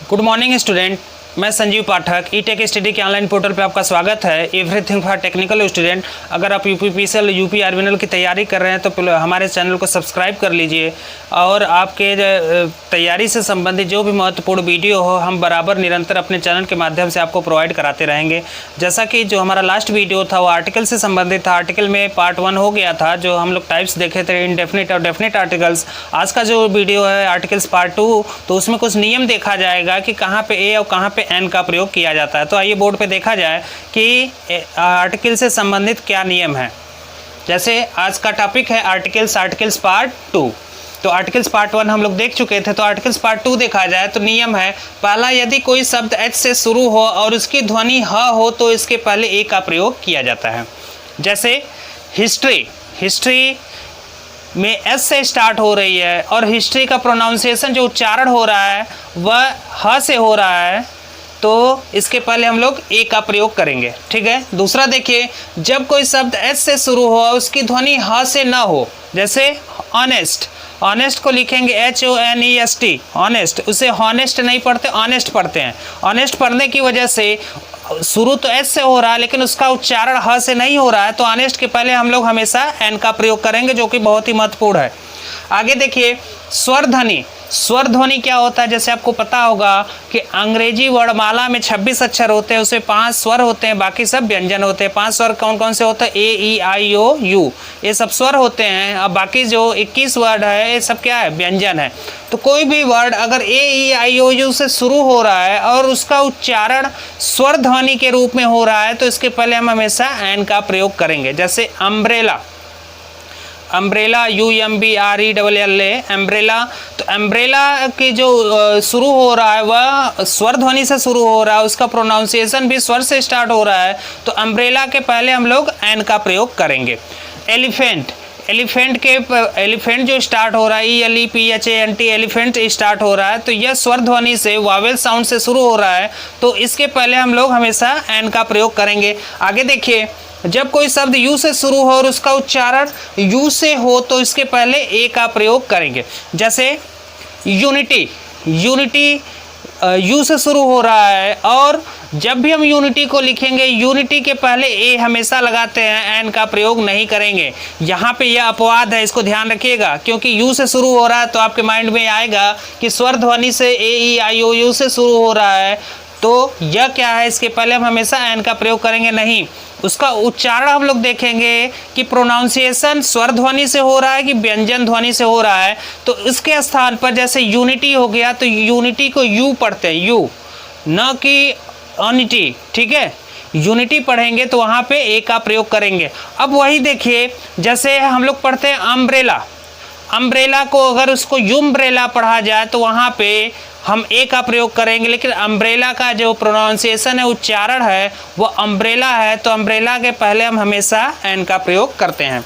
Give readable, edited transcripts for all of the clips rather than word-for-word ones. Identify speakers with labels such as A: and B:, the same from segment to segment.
A: Good morning student, मैं संजीव पाठक E-Tech study के online portal पे आपका स्वागत है। Everything for technical student. अगर आप यूपीपीसीएल यूपी आरवीएनएल की तैयारी कर रहे हैं तो हमारे चैनल को सब्सक्राइब कर लीजिए और आपके तैयारी से संबंधित जो भी महत्वपूर्ण वीडियो हो हम बराबर निरंतर अपने चैनल के माध्यम से आपको प्रोवाइड कराते रहेंगे। जैसा कि जो हमारा लास्ट वीडियो था वो आर्टिकल से संबंधित था। आर्टिकल में पार्ट 1 हो गया था, जो हम लोग टाइप्स देखे थे इनडेफिनिट और डेफिनिट आर्टिकल्स। आज का जो वीडियो है आर्टिकल्स पार्ट 2, तो उसमें कुछ नियम देखा जाएगा कि कहाँ पे ए और कहाँ पे एन का प्रयोग किया जाता है। तो आइए बोर्ड पे देखा जाए कि आर्टिकल से संबंधित क्या नियम है। जैसे आज का टॉपिक है आर्टिकल्स पार्ट 2। तो आर्टिकल्स पार्ट 1 हम लोग देख चुके थे, तो आर्टिकल्स पार्ट 2 देखा जाए तो नियम है पहला, यदि कोई शब्द एच से शुरू हो और उसकी ध्वनि ह हो तो इसके पहले ए का प्रयोग किया जाता है। जैसे हिस्ट्री में एस से स्टार्ट हो रही है और हिस्ट्री का प्रोनाउंसिएशन जो उच्चारण हो रहा है वह ह से हो रहा है, तो इसके पहले हम लोग ए का प्रयोग करेंगे। ठीक है। दूसरा देखिए, जब कोई शब्द एस से शुरू हो और उसकी ध्वनि ह से ना हो, जैसे ऑनेस्ट को लिखेंगे HONEST, ऑनेस्ट, उसे हॉनेस्ट नहीं पढ़ते, ऑनेस्ट पढ़ते हैं। ऑनेस्ट पढ़ने की वजह से शुरू तो एस से हो रहा है लेकिन उसका उच्चारण ह से नहीं हो रहा है, तो ऑनेस्ट के पहले हम लोग हमेशा एन का प्रयोग करेंगे, जो कि बहुत ही महत्वपूर्ण है। आगे देखिए, स्वर ध्वनि क्या होता है। जैसे आपको पता होगा कि अंग्रेजी वर्णमाला में 26 अक्षर होते हैं, उसमें 5 स्वर होते हैं, बाकी सब व्यंजन होते हैं। 5 स्वर कौन कौन से होते हैं? A, E, I, O, U, ये सब स्वर होते हैं। अब बाकी जो 21 वर्ड है ये सब क्या है? व्यंजन है। तो कोई भी वर्ड अगर A, E, I, O, U से शुरू हो रहा है और उसका उच्चारण स्वर ध्वनि के रूप में हो रहा है, तो इसके पहले हम हमेशा एन का प्रयोग करेंगे। जैसे अम्ब्रेला, UMBRELLA, एम्ब्रेला। तो एम्ब्रेला की जो शुरू हो रहा है वह स्वर ध्वनि से शुरू हो रहा है, उसका प्रोनाउंसिएशन भी स्वर से स्टार्ट हो रहा है, तो एम्ब्रेला के पहले हम लोग एन का प्रयोग करेंगे। एलिफेंट जो स्टार्ट हो रहा है ELEPHANT, एलिफेंट स्टार्ट हो रहा है, तो यह स्वर ध्वनि से वावेल साउंड से शुरू हो रहा है, तो इसके पहले हम लोग हमेशा एन का प्रयोग करेंगे। आगे देखिए, जब कोई शब्द यू से शुरू हो और उसका उच्चारण यू से हो तो इसके पहले ए का प्रयोग करेंगे। जैसे यूनिटी यू से शुरू हो रहा है और जब भी हम यूनिटी को लिखेंगे यूनिटी के पहले ए हमेशा लगाते हैं, एन का प्रयोग नहीं करेंगे। यहाँ पे यह अपवाद है, इसको ध्यान रखिएगा, क्योंकि यू से शुरू हो रहा है तो आपके माइंड में आएगा कि स्वर ध्वनि से AEIOU से शुरू हो रहा है, तो यह क्या है, इसके पहले हम हमेशा एन का प्रयोग करेंगे नहीं। उसका उच्चारण हम लोग देखेंगे कि प्रोनाउंसिएशन स्वर ध्वनि से हो रहा है कि व्यंजन ध्वनि से हो रहा है, तो इसके स्थान पर जैसे यूनिटी हो गया तो यूनिटी को यू पढ़ते हैं, यू, न कि अनिटी। ठीक है, यूनिटी पढ़ेंगे तो वहाँ पे ए का प्रयोग करेंगे। अब वही देखिए, जैसे हम लोग पढ़ते हैं अम्ब्रेला को अगर उसको यूम्ब्रेला पढ़ा जाए तो वहाँ पे हम ए का प्रयोग करेंगे, लेकिन अम्ब्रेला का जो प्रोनाउंसिएशन है, उच्चारण है, वो अम्ब्रेला है, तो अम्ब्रेला के पहले हम हमेशा एन का प्रयोग करते हैं।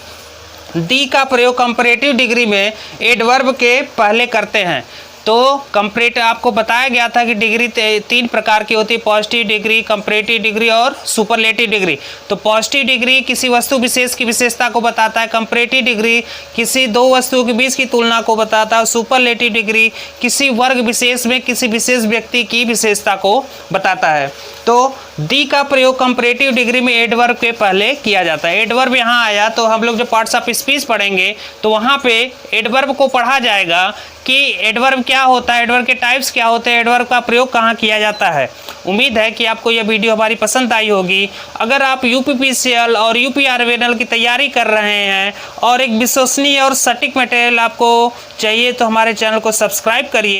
A: दी का प्रयोग कंपैरेटिव डिग्री में एडवर्ब के पहले करते हैं। तो कंपैरेटिव आपको बताया गया था कि डिग्री 3 प्रकार की होती है, पॉजिटिव डिग्री, कंपैरेटिव डिग्री और सुपरलेटिव डिग्री। तो पॉजिटिव डिग्री किसी वस्तु विशेष की विशेषता को बताता है, कंपैरेटिव डिग्री किसी 2 वस्तुओं के बीच की तुलना को बताता है, सुपरलेटिव डिग्री किसी वर्ग विशेष में किसी विशेष व्यक्ति की विशेषता को बताता है। तो दी का प्रयोग कंपैरेटिव डिग्री में एडवर्ब के पहले किया जाता है। एडवर्ब यहाँ आया तो हम लोग जो पार्ट्स ऑफ स्पीच पढ़ेंगे तो वहाँ पे एडवर्ब को पढ़ा जाएगा कि एडवर्ब क्या होता है, एडवर्ब के टाइप्स क्या होते हैं, एडवर्ब का प्रयोग कहाँ किया जाता है। उम्मीद है कि आपको यह वीडियो हमारी पसंद आई होगी। अगर आप यूपीपीसीएल और यूपी आरवीएनएल की तैयारी कर रहे हैं और एक विश्वसनीय और सटीक मटेरियल आपको चाहिए तो हमारे चैनल को सब्सक्राइब करिए।